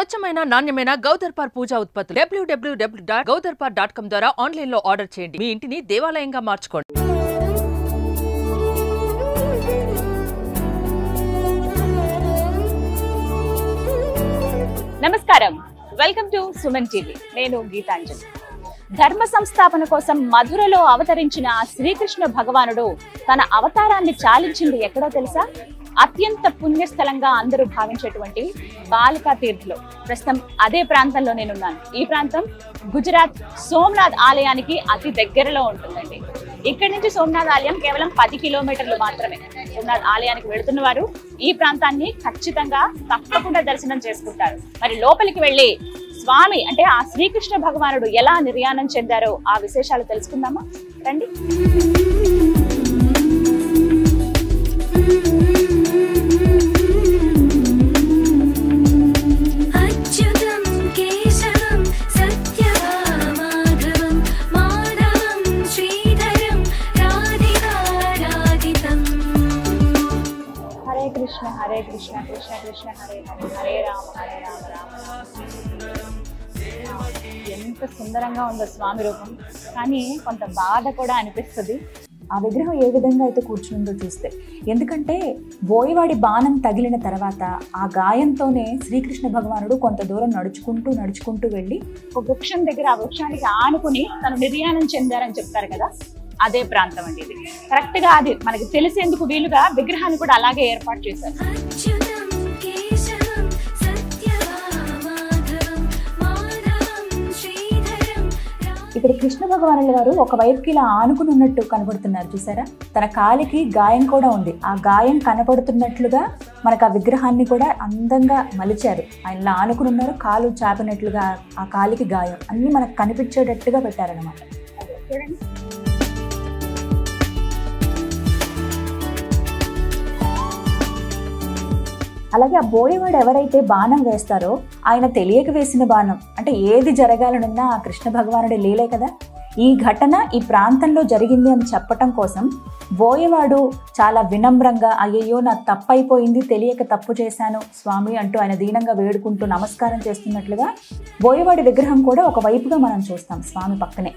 స్వచ్ఛమైన నాణ్యమైన గౌదర్పార్ పూజా ఉత్పత్తులు www.gaudarpar.com ద్వారా ఆన్లైన్ లో ఆర్డర్ చేయండి. మీ ఇంటిని దేవాలయంగా మార్చుకోండి. నమస్కారం, వెల్కమ్ టు సుమన్ టీవీ. నేను గీతాంజలి. ధర్మ సంస్థాపన కోసం మధురలో అవతరించిన శ్రీకృష్ణ భగవానుడు తన అవతారాన్ని చాలించింది ఎక్కడో తెలుసా? అత్యంత పుణ్యస్థలంగా అందరూ భావించేటువంటి బాలికా తీర్థలో. ప్రస్తుతం అదే ప్రాంతంలో నేనున్నాను. ఈ ప్రాంతం గుజరాత్ సోమనాథ్ ఆలయానికి అతి దగ్గరలో ఉంటుందండి. ఇక్కడి నుంచి సోమనాథ్ ఆలయం కేవలం 10 కిలోమీటర్లు మాత్రమే. సోమనాథ్ ఆలయానికి వెళుతున్న వారు ఈ ప్రాంతాన్ని ఖచ్చితంగా తప్పకుండా దర్శనం చేసుకుంటారు. మరి లోపలికి వెళ్ళి స్వామి అంటే ఆ శ్రీకృష్ణ భగవానుడు ఎలా నిర్యాణం చెందారో ఆ విశేషాలు తెలుసుకుందామా? రండి. హరే కృష్ణ కృష్ణ కృష్ణ హరే హరే, హరే రామ రామ ఎంత సుందరంగా ఉందో స్వామి రూపం. కానీ కొంత బాధ కూడా అనిపిస్తుంది. ఆ విగ్రహం ఏ విధంగా అయితే కూర్చుందో చూస్తే. ఎందుకంటే బోయవాడి బాణం తగిలిన తర్వాత ఆ గాయంతోనే శ్రీకృష్ణ భగవానుడు కొంత దూరం నడుచుకుంటూ వెళ్ళి ఒక వృక్షం దగ్గర ఆ వృక్షానికి ఆనుకుని తను నిర్యాణం చెందారని చెప్తారు కదా, అదే ప్రాంతం అండి ఇది. కరెక్ట్ గా అది మనకి తెలిసేందుకు వీలుగా విగ్రహాన్ని కూడా అలాగే ఏర్పాటు చేశారు. ఇక్కడ కృష్ణ భగవానుల వారు ఒకవైపుకి ఇలా ఆనుకుని ఉన్నట్టు కనబడుతున్నారు, చూసారా? తన కాలికి గాయం కూడా ఉంది. ఆ గాయం కనబడుతున్నట్లుగా మనకు ఆ విగ్రహాన్ని కూడా అందంగా మలిచారు. ఆయన ఇలా ఆనుకుని ఉన్నారు, కాలు చాపినట్లుగా ఆ కాలికి గాయం అన్ని మనకు కనిపించేటట్టుగా పెట్టారనమాట. చూడండి. అలాగే ఆ బోయవాడు ఎవరైతే బాణం వేస్తారో ఆయన తెలియక వేసిన బాణం. అంటే ఏది జరగాలనున్నా ఆ కృష్ణ భగవానుడి లీలే కదా. ఈ ఘటన ఈ ప్రాంతంలో జరిగింది అని చెప్పటం కోసం బోయవాడు చాలా వినమ్రంగా, అయ్యయ్యో నాకు తప్పైపోయింది, తెలియక తప్పు చేశాను స్వామి అంటూ ఆయన దీనంగా వేడుకుంటూ నమస్కారం చేస్తున్నట్లుగా బోయవాడి విగ్రహం కూడా ఒకవైపుగా మనం చూస్తాం స్వామి పక్కనే.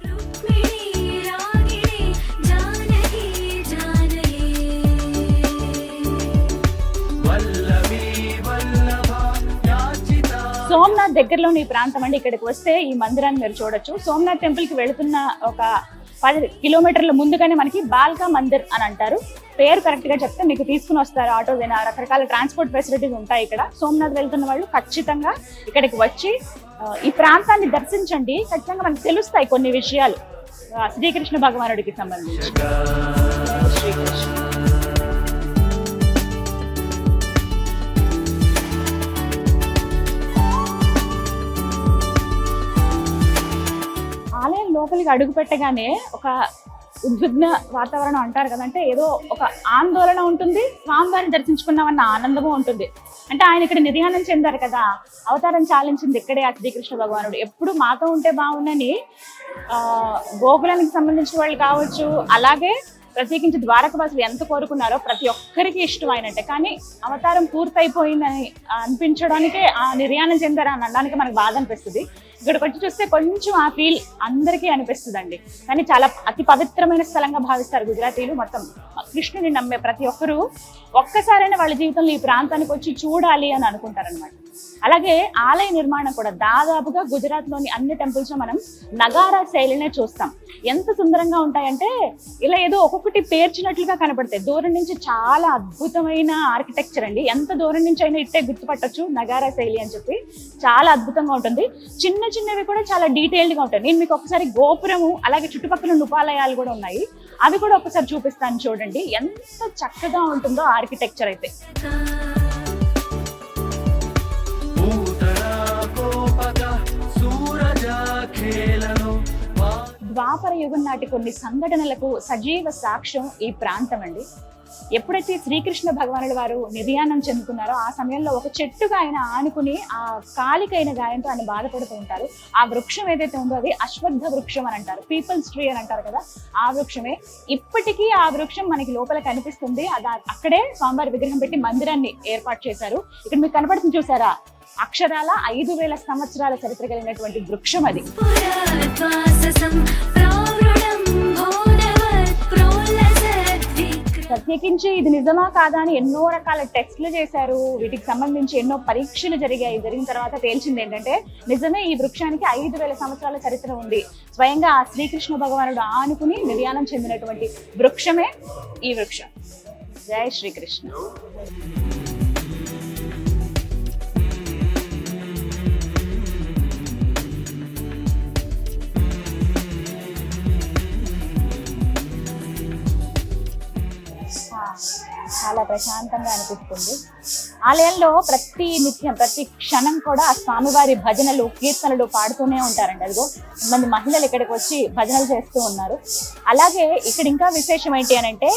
సోమనాథ్ దగ్గరలోని ఈ ప్రాంతం అండి. ఇక్కడికి వస్తే ఈ మందిరాన్ని మీరు చూడొచ్చు. సోమనాథ్ టెంపుల్ కి వెళుతున్న ఒక 10 కిలోమీటర్ల ముందుగానే మనకి బాల్కా మందిర్ అని అంటారు. పేరు కరెక్ట్ గా చెప్తే మీకు తీసుకుని వస్తారు. ఆటోస్ అయినా రకరకాల ట్రాన్స్పోర్ట్ ఫెసిలిటీస్ ఉంటాయి ఇక్కడ. సోమనాథ్ వెళ్తున్న వాళ్ళు ఖచ్చితంగా ఇక్కడికి వచ్చి ఈ ప్రాంతాన్ని దర్శించండి. ఖచ్చితంగా మనకు తెలుస్తాయి కొన్ని విషయాలు శ్రీకృష్ణ భగవానుడికి సంబంధించి. శ్రీకృష్ణ ఆలయం లోపలికి అడుగు పెట్టగానే ఒక ఉద్విగ్న వాతావరణం అంటారు కదంటే, ఏదో ఒక ఆందోళన ఉంటుంది. స్వామివారిని దర్శించుకున్నామన్న ఆనందము ఉంటుంది. అంటే ఆయన ఇక్కడ నిర్యాణం చెందారు కదా, అవతారం చాలించింది ఇక్కడే ఆ శ్రీకృష్ణ భగవానుడు. ఎప్పుడు మాతో ఉంటే బాగుండని గోకులానికి సంబంధించిన వాళ్ళు కావచ్చు, అలాగే ప్రత్యేకించి ద్వారకవాసులు ఎంత కోరుకున్నారో ప్రతి ఒక్కరికి ఇష్టం అయినట్టే. కానీ అవతారం పూర్తయిపోయిందని అనిపించడానికే ఆ నిర్యాణం చెందారు అని అనడానికి మనకు బాధ అనిపిస్తుంది. ఇక్కడికి వచ్చి చూస్తే కొంచెం ఆ ఫీల్ అందరికీ అనిపిస్తుంది అండి. కానీ చాలా అతి పవిత్రమైన స్థలంగా భావిస్తారు గుజరాతీలు. మొత్తం కృష్ణుని నమ్మే ప్రతి ఒక్కరూ ఒక్కసారైనా వాళ్ళ జీవితంలో ఈ ప్రాంతానికి వచ్చి చూడాలి అని అనుకుంటారనమాట. అలాగే ఆలయ నిర్మాణం కూడా దాదాపుగా గుజరాత్లోని అన్ని టెంపుల్స్ లో మనం నగారా శైలినే చూస్తాం. ఎంత సుందరంగా ఉంటాయంటే ఇలా ఏదో ఒక్కొక్కటి పేర్చినట్లుగా కనపడతాయి. దూరం నుంచి చాలా అద్భుతమైన ఆర్కిటెక్చర్ అండి. ఎంత దూరం నుంచి అయినా ఇట్టే గుర్తుపట్టొచ్చు నగారా శైలి అని చెప్పి. చాలా అద్భుతంగా ఉంటుంది. చిన్న చిన్నవి కూడా చాలా డీటెయిల్డ్ గా ఉంటాయి. నేను మీకు ఒకసారి గోపురము అలాగే చుట్టుపక్కల ఉపాలయాలు కూడా ఉన్నాయి, అవి కూడా ఒకసారి చూపిస్తాను. చూడండి ఎంత చక్కగా ఉంటుందో ఆర్కిటెక్చర్ అయితే. ద్వాపర యుగం నాటి కొన్ని సంఘటనలకు సజీవ సాక్ష్యం ఈ ప్రాంతం అండి. ఎప్పుడైతే శ్రీకృష్ణ భగవానుల వారు నిర్యాణం చెందుకున్నారో ఆ సమయంలో ఒక చెట్టుగా ఆయన ఆనుకుని ఆ కాలికైన గాయంతో ఆయన బాధపడుతూ ఉంటారు. ఆ వృక్షం ఏదైతే ఉందో అది అశ్వత్థ వృక్షం అని అంటారు, పీపుల్స్ ట్రీ అని అంటారు కదా, ఆ వృక్షమే. ఇప్పటికీ ఆ వృక్షం మనకి లోపల కనిపిస్తుంది. అక్కడే స్వామివారి విగ్రహం పెట్టి మందిరాన్ని ఏర్పాటు చేశారు. ఇక్కడ మీకు కనపడుతుంది చూసారా, అక్షరాల 5000 సంవత్సరాల చరిత్ర కలిగినటువంటి వృక్షం అది. ప్రత్యేకించి ఇది నిజమా కాదా అని ఎన్నో రకాల టెస్టులు చేశారు, వీటికి సంబంధించి ఎన్నో పరీక్షలు జరిగాయి. జరిగిన తర్వాత తేల్చింది ఏంటంటే నిజమే ఈ వృక్షానికి 5000 సంవత్సరాల చరిత్ర ఉంది. స్వయంగా ఆ శ్రీకృష్ణ భగవానుడు ఆనుకుని నిర్యాణం చెందినటువంటి వృక్షమే ఈ వృక్షం. జై శ్రీకృష్ణ. చాలా ప్రశాంతంగా అనిపిస్తుంది. ఆలయంలో ప్రతి నిత్యం ప్రతి క్షణం కూడా ఆ స్వామివారి భజనలు కీర్తనలు పాడుతూనే ఉంటారండి. అదిగో మంది మహిళలు ఇక్కడికి వచ్చి భజనలు చేస్తూ ఉన్నారు. అలాగే ఇక్కడ ఇంకా విశేషం ఏంటి అని అంటే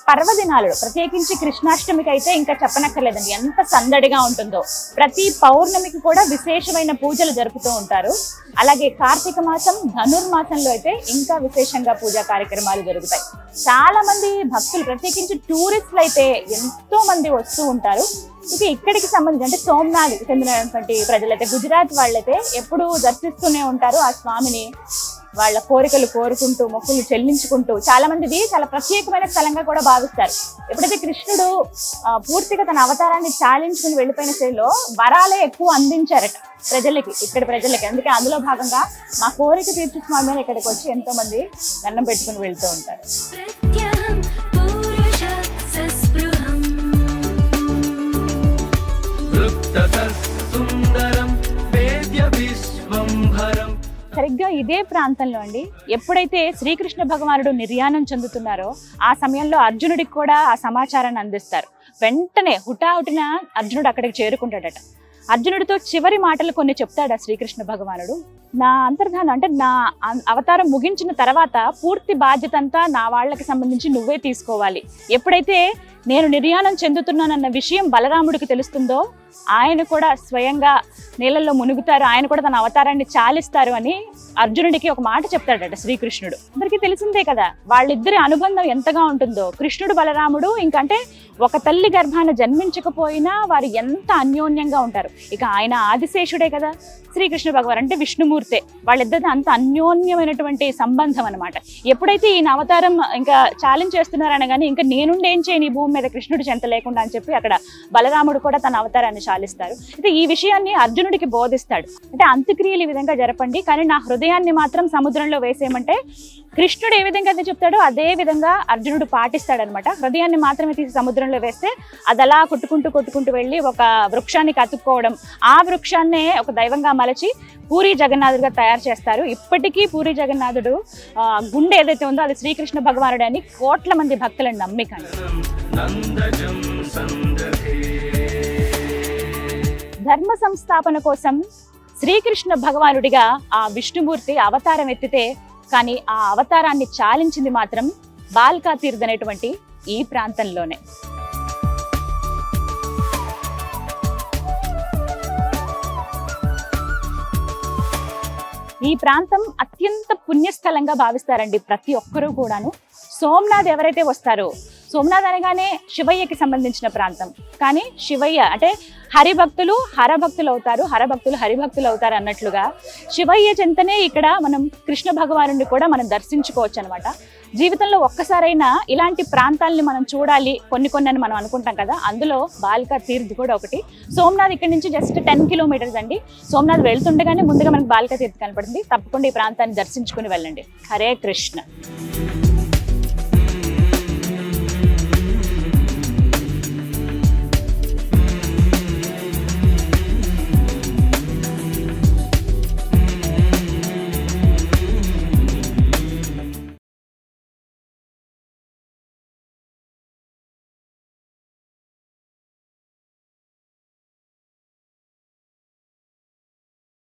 పర్వదినాలు, ప్రత్యేకించి కృష్ణాష్టమికి అయితే ఇంకా చెప్పనక్కర్లేదండి, ఎంత సందడిగా ఉంటుందో. ప్రతి పౌర్ణమికి కూడా విశేషమైన పూజలు జరుపుతూ ఉంటారు. అలాగే కార్తీక మాసం ధనుర్మాసంలో అయితే ఇంకా విశేషంగా పూజా కార్యక్రమాలు జరుగుతాయి. చాలా మంది భక్తులు ప్రత్యేకించి టూరిస్టులు అయితే ఎంతో మంది వస్తూ ఉంటారు. ఇక ఇక్కడికి సంబంధించి అంటే సోమనాథ్ చెందినటువంటి ప్రజలైతే, గుజరాత్ వాళ్ళైతే ఎప్పుడూ దర్శిస్తూనే ఉంటారు ఆ స్వామిని. వాళ్ళ కోరికలు కోరుకుంటూ మొక్కులు చెల్లించుకుంటూ చాలా మంది చాలా ప్రత్యేకమైన స్థలంగా కూడా భావిస్తారు. ఎప్పుడైతే కృష్ణుడు పూర్తిగా తన అవతారాన్ని చాలించుకుని వెళ్ళిపోయిన శైలిలో వరాలే ఎక్కువ అందించారట ప్రజలకి, ఇక్కడ ప్రజలకి. అందుకే అందులో భాగంగా మా కోరిక తీర్చు స్వామి అని ఇక్కడికి వచ్చి ఎంతో మంది దండం పెట్టుకుని వెళ్తూ ఉంటారు. సరిగ్గా ఇదే ప్రాంతంలో అండి ఎప్పుడైతే శ్రీకృష్ణ భగవానుడు నిర్యాణం చెందుతున్నారో ఆ సమయంలో అర్జునుడికి కూడా ఆ సమాచారాన్ని అందిస్తారు. వెంటనే హుటాహుటిన అర్జునుడు అక్కడికి చేరుకుంటాడట. అర్జునుడితో చివరి మాటలు కొన్ని చెప్తాడు శ్రీకృష్ణ భగవానుడు. నా అంతర్ధానం అంటే నా అవతారం ముగించిన తర్వాత పూర్తి బాధ్యత అంతా నా వాళ్ళకి సంబంధించి నువ్వే తీసుకోవాలి. ఎప్పుడైతే నేను నిర్యాణం చెందుతున్నానన్న విషయం బలరాముడికి తెలుస్తుందో ఆయన కూడా స్వయంగా నీళ్ళల్లో మునుగుతారు, ఆయన కూడా తన అవతారాన్ని చాలిస్తారు అని అర్జునుడికి ఒక మాట చెప్తాడట శ్రీకృష్ణుడు. అందరికీ తెలిసిందే కదా వాళ్ళిద్దరి అనుబంధం ఎంతగా ఉంటుందో. కృష్ణుడు బలరాముడు ఇంకంటే ఒక తల్లి గర్భాన జన్మించకపోయినా వారు ఎంత అన్యోన్యంగా ఉంటారు. ఇక ఆయన ఆదిశేషుడే కదా, శ్రీకృష్ణ భగవాన్ అంటే విష్ణుమూర్తే. వాళ్ళిద్దరిది అంత అన్యోన్యమైనటువంటి సంబంధం అనమాట. ఎప్పుడైతే ఈ అవతారం ఇంకా ఛాలెంజ్ చేస్తున్నారని కానీ ఇంకా నేనుండి ఏం చేయని భూమి మీద కృష్ణుడు చెంత లేకుండా అని చెప్పి అక్కడ బలరాముడు కూడా తన అవతారాన్ని చాలిస్తారు. అయితే ఈ విషయాన్ని అర్జునుడికి బోధిస్తాడు. అంటే అంత్యక్రియలు ఈ విధంగా జరపండి, కానీ నా హృదయాన్ని మాత్రం సముద్రంలో వేసేయమంటే కృష్ణుడు ఏ విధంగా అయితే చెప్తాడో అదే విధంగా అర్జునుడు పాటిస్తాడనమాట. హృదయాన్ని మాత్రమే తీసి సముద్రంలో వేస్తే అది అలా కొట్టుకుంటూ వెళ్ళి ఒక వృక్షానికి అతుక్కోవడం, ఆ వృక్షాన్నే ఒక దైవంగా మలచి పూరి జగన్నాథుడిగా తయారు చేస్తారు. ఇప్పటికీ పూరి జగన్నాథుడు గుండె ఏదైతే ఉందో అది శ్రీకృష్ణ భగవానుడు అని కోట్ల మంది భక్తులను నమ్మిక. ధర్మ సంస్థాపన కోసం శ్రీకృష్ణ భగవానుడిగా ఆ విష్ణుమూర్తి అవతారం ఎత్తితే, కానీ ఆ అవతారాన్ని చాలించింది మాత్రం బాల్కా తీర్థ్ అనేటువంటి ఈ ప్రాంతంలోనే. ఈ ప్రాంతం అత్యంత పుణ్యస్థలంగా భావిస్తారండి ప్రతి ఒక్కరూ కూడాను. సోమనాథ్ ఎవరైతే వస్తారో, సోమనాథ్ అనగానే శివయ్యకి సంబంధించిన ప్రాంతం. కానీ శివయ్య అంటే హరిభక్తులు హరభక్తులు అవుతారు, హరభక్తులు హరిభక్తులు అవుతారు అన్నట్లుగా శివయ్య చెంతనే ఇక్కడ మనం కృష్ణ భగవానుడిని కూడా మనం దర్శించుకోవచ్చు అనమాట. జీవితంలో ఒక్కసారైనా ఇలాంటి ప్రాంతాలని మనం చూడాలి కొన్ని అని మనం అనుకుంటాం కదా, అందులో బాల్కా తీర్థ్ కూడా ఒకటి. సోమనాథ్ ఇక్కడ నుంచి జస్ట్ 10 కిలోమీటర్స్ అండి. సోమనాథ్ వెళ్తుండగానే ముందుగా మనకు బాల్కా తీర్థ్ కనపడుతుంది. తప్పకుండా ఈ ప్రాంతాన్ని దర్శించుకుని వెళ్ళండి. హరే కృష్ణ.